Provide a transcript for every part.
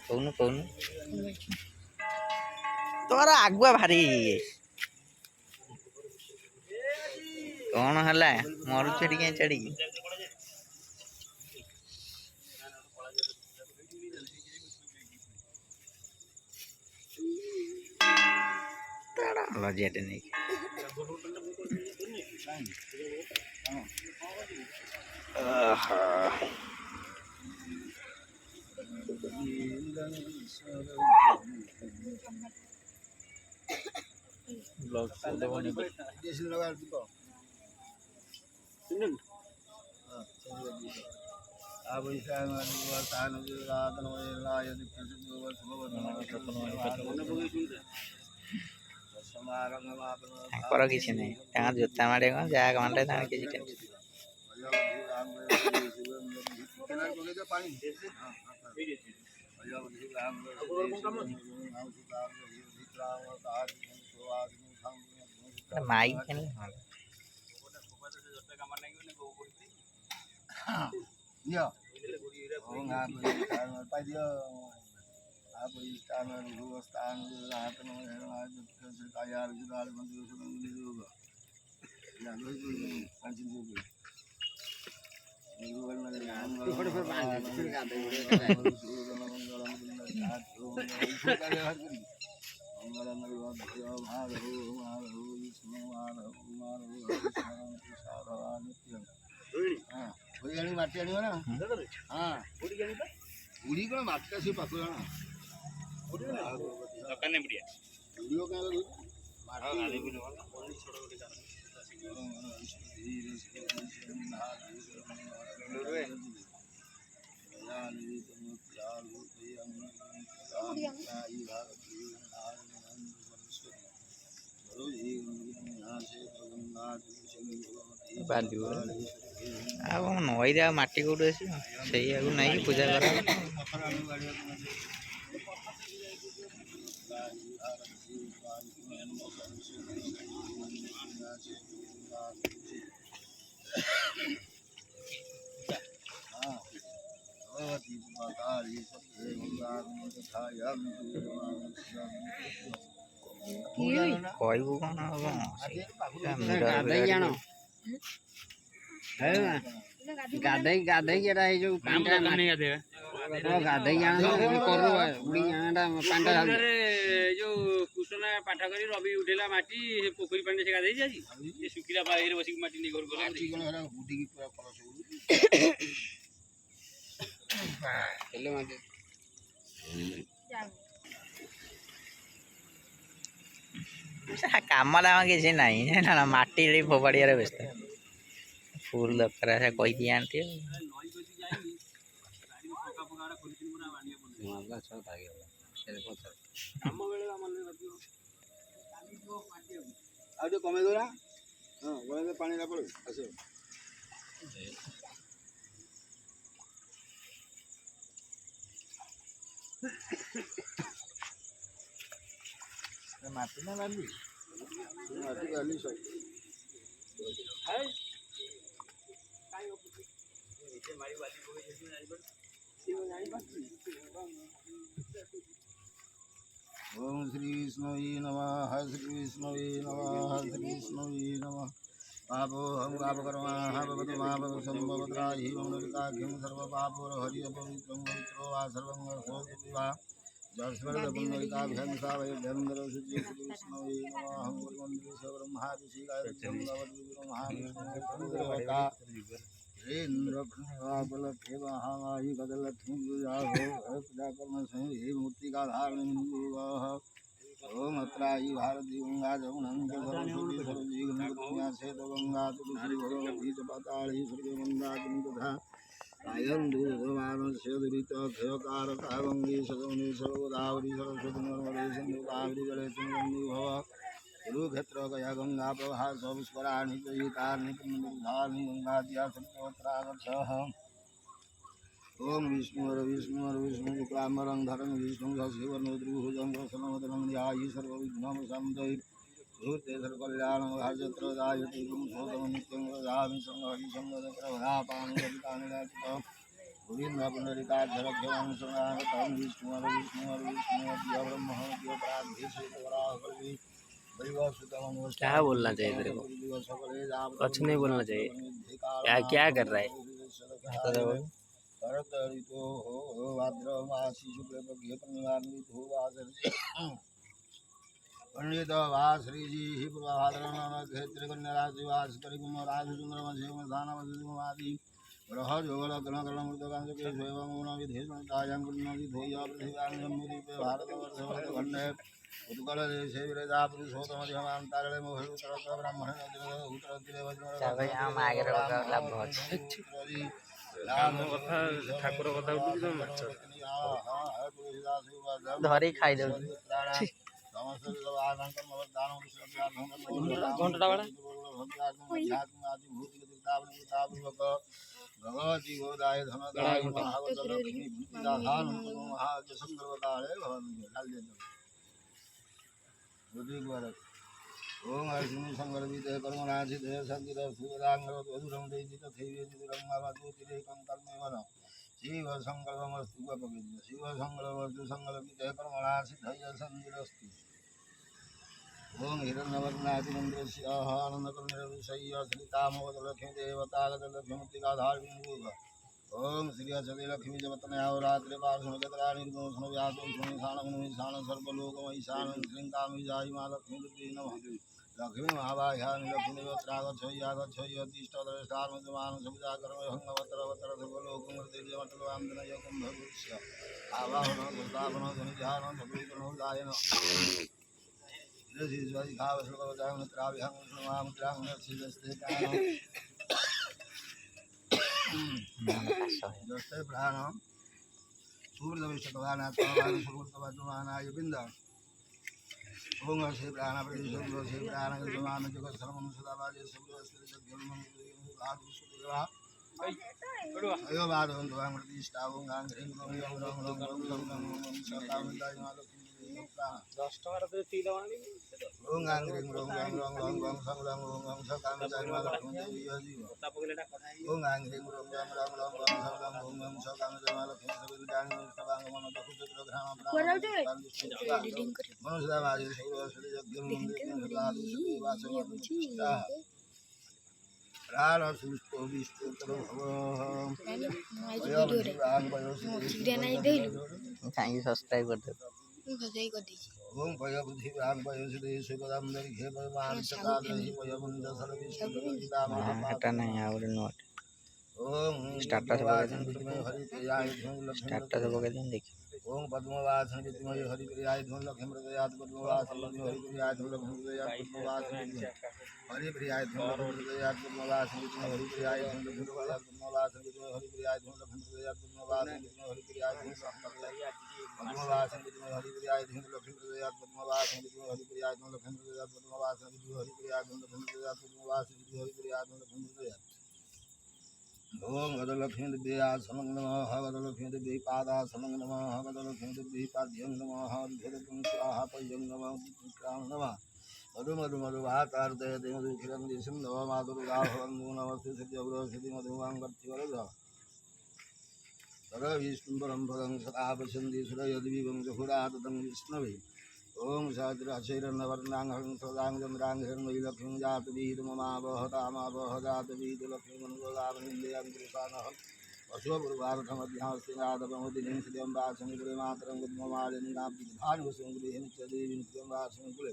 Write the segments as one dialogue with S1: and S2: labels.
S1: कौन कौन तोरा आगुआ भारी कौन है मरु चढ़ी चढ़ी लजियाटे नहीं किसी नहीं जोता मारे जहाँ घंटे किसी टेंशन माई माटी आनी ना हाँ बुढ़ी कौन माटी से पाखु जाना दरकार नहीं बढ़िया वीडियो क्या लगे माटी आने भी नहीं छोड़ो नई दे मटी कौट आस नहीं पूजा कर कहबू कौन गाधई गाधई जो गाधई जो कुसना पाठ कर रवि उठेला माटी पोखरी पानी से गाधई जाजी ये सुखिला बाहर बस माटी नहीं घर कम किसी ना मटी फोपाड़िया व्यस्त फूल दरकार है कही दिए आंटी कमे दो ना पानी माटी ना बाली माटी बाली सब ओम श्री विष्णुवे नमः श्री विष्णुवे नमः श्री विष्णुवे नमः पापो हम पाप कर्मा भवतु मा भव संभवत्राहि मनुरिकाख्यं सर्व पापो हरि अपवित्रं पवित्रो वा सर्वं सोऽपि वा जस्वरदपुण्डरिकाभ्यं सावयभ्यन्दर शुचि श्री विष्णुवे नमः हम गुरुमन्त्रे सब्रह्मा ऋषि गायत्री महाविष्णुदेवता इंद्र प्रणवाबलखे महामाही गदलक्ष्मी पूजाकर्म संहि मूर्तिका धारण ओम अत्रायी भारती गंगा जमुनंत सरस्वती सरस्वती गंगा सेत गंगा तुलसी भगवती च पाताली सूर्यमंदाकिनी तथा आयं दूरमानस्य दुरित क्षयकारका गंगे सदौनि सर्वदावरी सरस्वती नर्मदे सिंधु कावेरी जलेस्मिन् गंगे भव कुरुक्षेत्र गया गंगा प्रभा पुष्कराणि चयितानि पुण्यधानि गंगाद्या सत्योत्रागच्छः ओम विष्णु शुक्लाम्बरं धरं विष्णु शिवनोद्रुभुजं प्रसन्नवदनं ध्यायि सर्वविघ्नोपशान्तये धूर्ते सर्वकल्याणं भाजत्रदायते गुं सोदं नित्यं वदामि संहरि संगदप्रभदापानि ललितानि गोविंद पुनरिकाक्षरक्षमां शरणागतं विष्णु ब्रह्म
S2: क्या बोलना चाहिए तेरे को? कुछ नहीं बोलना चाहिए। क्या क्या कर रहा है?
S1: पंडित वा श्री जी ही क्षेत्र कन्याराशिवास परिकुमाराजुन्द्रमधेमधानमधुमादि ग्रह जोगलग्नकलमुदकांशकेश्वरमूनाविधेयधोया भारतवर्षभरतखण्डे उत्कल देशे विरजा पुरुषोत्तमधिमान्तारणे मोहितरत्र ब्राह्मण
S2: ठाकुर कथा
S1: धरी खाई दे
S2: घंटा बड़ा
S1: भगवती गोदाय धनदाय महावतलक्ष्मी विद्याधान महाजसंगर्वकाले ओम अर्जुन संगर्विते कर्मनाशिते संगित सुदांगर वधुरं देति तथैवेदिरं मावतुतिरेकं कर्मेवन शिव संकल्पमस्तु अपविद्य शिव संकल्पमस्तु संकल्पिते कर्मणासिद्धय संगिरस्ति ओम हिरण्यवर्णादिमन्त्रस्य आनन्दकर्णविषय्य श्रीकामवदलक्ष्मी देवतागतलक्ष्मीतिकाधारविन्दुः ओम श्री अचलक्ष्मी जपतनयावरात्रि पार्श्वगतरा निर्गुणसुनव्यासोषाण सर्वलोकमयीशान श्रीकामिजायि मा लक्ष्मी दुर्गे नमः लक्ष्मी महावाह्यानि लक्ष्मीदेवत्रागच्छय्यागच्छय्यतिष्ठद्रष्टानुजमान सविताकर्मभङ्गवतरवतर सर्वलोकमृतिर्यमटलवान्दनयकं आवाहन प्रस्तापन ध्वनिध्यान सभीकरणोदायन दस्ते प्राणम सूर्यविष्टभगानात्मानाय बिंद ओम श्री प्राण प्रदेश श्री प्राण जमान जगत सर्वम सदावाजे सर्वस्व जगन्मं आदि सुदेवा अयो बादं द्वां प्रतिष्ठा ओम गांग ह्रीं ओम ओम ओम ओम सदामिदाय मालक्ष्मी 10 টাকা তো তিল আনি ওম গাং ह्रीं ओम ओम ओम ओम संगलम ओम ओम सदामिदाय मालक्ष्मी जीव तापगलेटा ओम गां ह्रीं ओम ओम ओम ओम संगलम ओम ओम सदामिदाय मालक्ष्मी सविदान सदांग मन दक्षुत्र ग्राम प्राण एडिटिंग कर मनोसदावाजे सर्वस्व जगन्मं रार सुष्टो विष्टुतर
S2: थैंक यू सब्सक्राइब कर दे
S1: ओम भय बुद्धि राग भय सुदे सुगदम दरिघे भगवान सदा देहि भय मुंद सर्वविष्णुता महापाप
S2: हटा नहीं और नोट
S1: ओम
S2: स्टार्टर से बगा दें
S1: हरि प्रियाय धूम
S2: स्टार्टर से बगा दें देखिए
S1: ओम पद्मवासन विद्महे हरि प्रियाय धूम लक्ष्मी हृदयात् पद्मवासन विद्महे हरि प्रियाय धूम लक्ष्मी हृदयात् पद्मवासन हरि प्रियाय धूम लक्ष्मी हृदयात् पद्मवासन विद्महे हरि प्रियाय धूम लक्ष्मी हृदयात् पद्मवासन विद्महे हरि प्रियाय धूम लक्ष्मी हृदयात् पद्मवासन विद्महे हरि प्रियाय धूम पद्मवासन विद्महे हरि प्रियाय धूम लक्ष्मी हृदयात् पद्मवासन विद्महे हरि प्रियाय धूम लक्ष्मी हृदयात् पद्मवासन विद्महे हरि प्रियाय धूम लक्ष्मी हृदयात् पद्मवासन विद्महे हरि प्रियाय धूम लक्ष्मी हृदयात् ओम गदलक्ष्मी देव्यासनं नमः गदलक्ष्मी देवी पादासनं नमः गदलक्ष्मी देवी पाद्यं नमः विधेयं स्वाहा पयं नमः विक्राम नमः मधु मधु मधु भातार्दय देव खिरं दिशं नमः माधुर्गा भवन्तु नमस्ते सत्यव्रो सिद्धि मधुवांगर्तिवरद तद विष्णुपरं पदं सदा पश्यन्ति सुरयद्विवं जहुराततं विष्णवे ओम सहस्रशैरन्नवर्णाङ्गं सदाङ्गचन्द्राङ्गहिर्मयीलक्ष्मीं जातवीदममावहतामावहजातवीदलक्ष्मीमनुगोदावनिन्दयान्तरिसानः अश्वपूर्वार्थमध्यास्तिनादपमुदिनीं श्रियं वासनिकुले मातरं गुद्ममालिनीनाब्धिधानुसंगृहे नित्यदेवीं वासनिकुले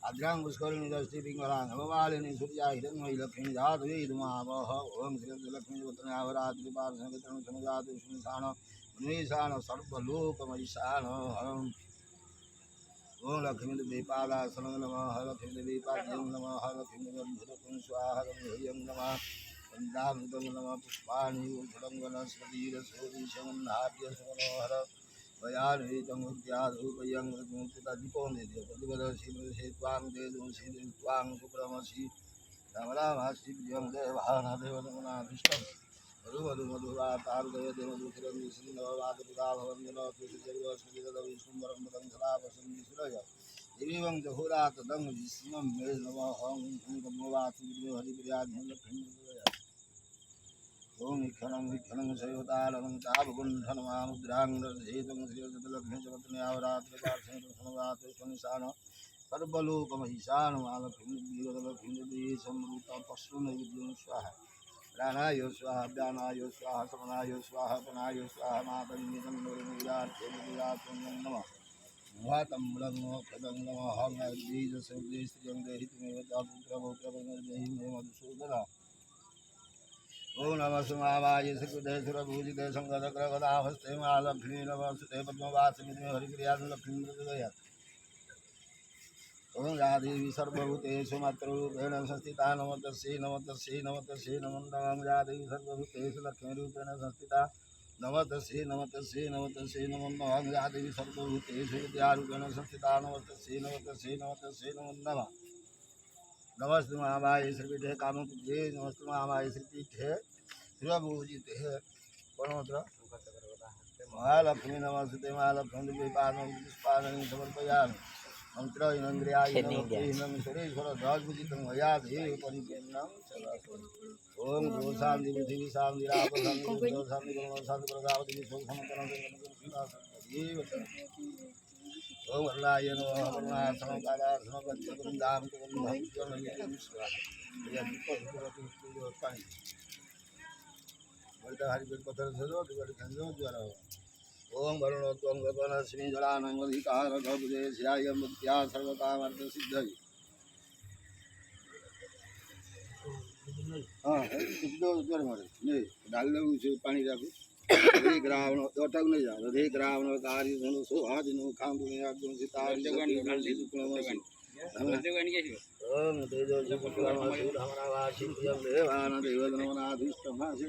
S1: अद्रां पुष्करिणीदस्ति पिङ्गलाङ्गममालिनी सूर्या हिरण्मयीलक्ष्मीं जातवीदमावह ओम श्रीलक्ष्मीवतनावरात्रिपार्श्ववितरणं समुजातविष्णुशान उन्मेषाण सर्वलोकमयीशान ओम लक्ष्मी देवी पादासनं नमः लक्ष्मी देवी पाद्यं नमः लक्ष्मी देवी स्वाहा गंधेयं नमः वन्दामृतं नमः पुष्पाणि फलं वनस्पतिरसोदिशमन्नाट्य सुमनोहर वयान्वितं विद्याधूपयं मृत्युदीपं देदे प्रतिपदशिवसे त्वां देदोषि त्वां सुप्रमसि रामरामासि प्रियं देवानादेवनमनाभीष्टं मधु मधु मधुरातार्दय देवदुखिरं विष्णुनवादुर्गा भवन्यनोत्रिजर्वस्मिदविष्णुवरं पदं सदा वसन्ति सुरय एवं जहुरातदं विष्णुं मे नमः हं हं ब्रह्मवासि हरिप्रियाधं लक्ष्मीं ओम इक्षणं शैवतालं तापगुण्ठनमामुद्राङ्गेतं श्रीलक्ष्मी जगत्न्यावरात्रिकार्षणवातनिशान सर्वलोकमहिषाणमालक्ष्मीदेवी संवृता पशुनैवेद्यं स्वाहा प्राणाय स्वाहा व्यानाय स्वाहा समनाय स्वाहा पनाय स्वाहा मातन्नितं नमः वातं ब्रह्म खदं नमः बीजसंदेह स्त्रियं देहितमेव चापुत्रभौत्रभङ्गदेहि मे मधुसूदना ओम नमः सुमावाय श्रीकृते सुरभूजिते संगतग्रगदाहस्ते महालक्ष्मी नमस्ते पद्मवासिनी हरिक्रियासु लक्ष्मी मृदया ओम या देवी सर्वभूतेषु मातृरूपेण संस्थिता नमस्तस्यै नमस्तस्यै नमस्तस्यै नमो नमः या देवी सर्वभूतेषु लक्ष्मीरूपेण संस्थिता नमस्तस्यै नमस्तस्यै नमस्तस्यै नमो नमः या देवी सर्वभूतेषु विद्यारूपेण संस्थिता नमस्तस्यै नमस्तस्यै नमस्तस्यै नमो नमः नमस्ते महामाय श्रीपीठे कामपुत्रे नमस्ते महामाय श्रीपीठे शिवभूजिते परमत्र महालक्ष्मी नमस्ते महालक्ष्मी विपादन पुष्पादन समर्पयामि मंत्र इंद्रियायनं सुरेश्वर ध्वजपूजितं मया देव परिपूर्णं ओम गो शांति पृथ्वी शांति राप शांति बुद्धो शांति ब्रह्म शांति प्रजापति विश्व समतलं देव ओम अल्लाह नमः वरनाथं कालासनं वज्रवृन्दां कुन्दं ओम वरुणोत्वं गगनस्मि जलानं अधिकारगभुदेशाय मुक्त्या सर्वकामर्थसिद्धये हाँ दो मारे नहीं डाल दो उसे पानी रखो एक रावण अटक नहीं जा एक रावण कार्य धनु सो आज नो काम में आगुन सितार जगन निकाल दी कुलमसी जगन के ओम तेजो सुपुत्रमसि हमारा वासी यम देवान देवदनमनाधिष्टमासि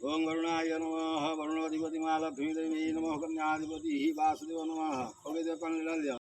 S1: ओम वरुणाय नमः वरुणाधिपति महालक्ष्मी देवी नमः कन्याधिपति वासुदेव नमः ओके देव कन्या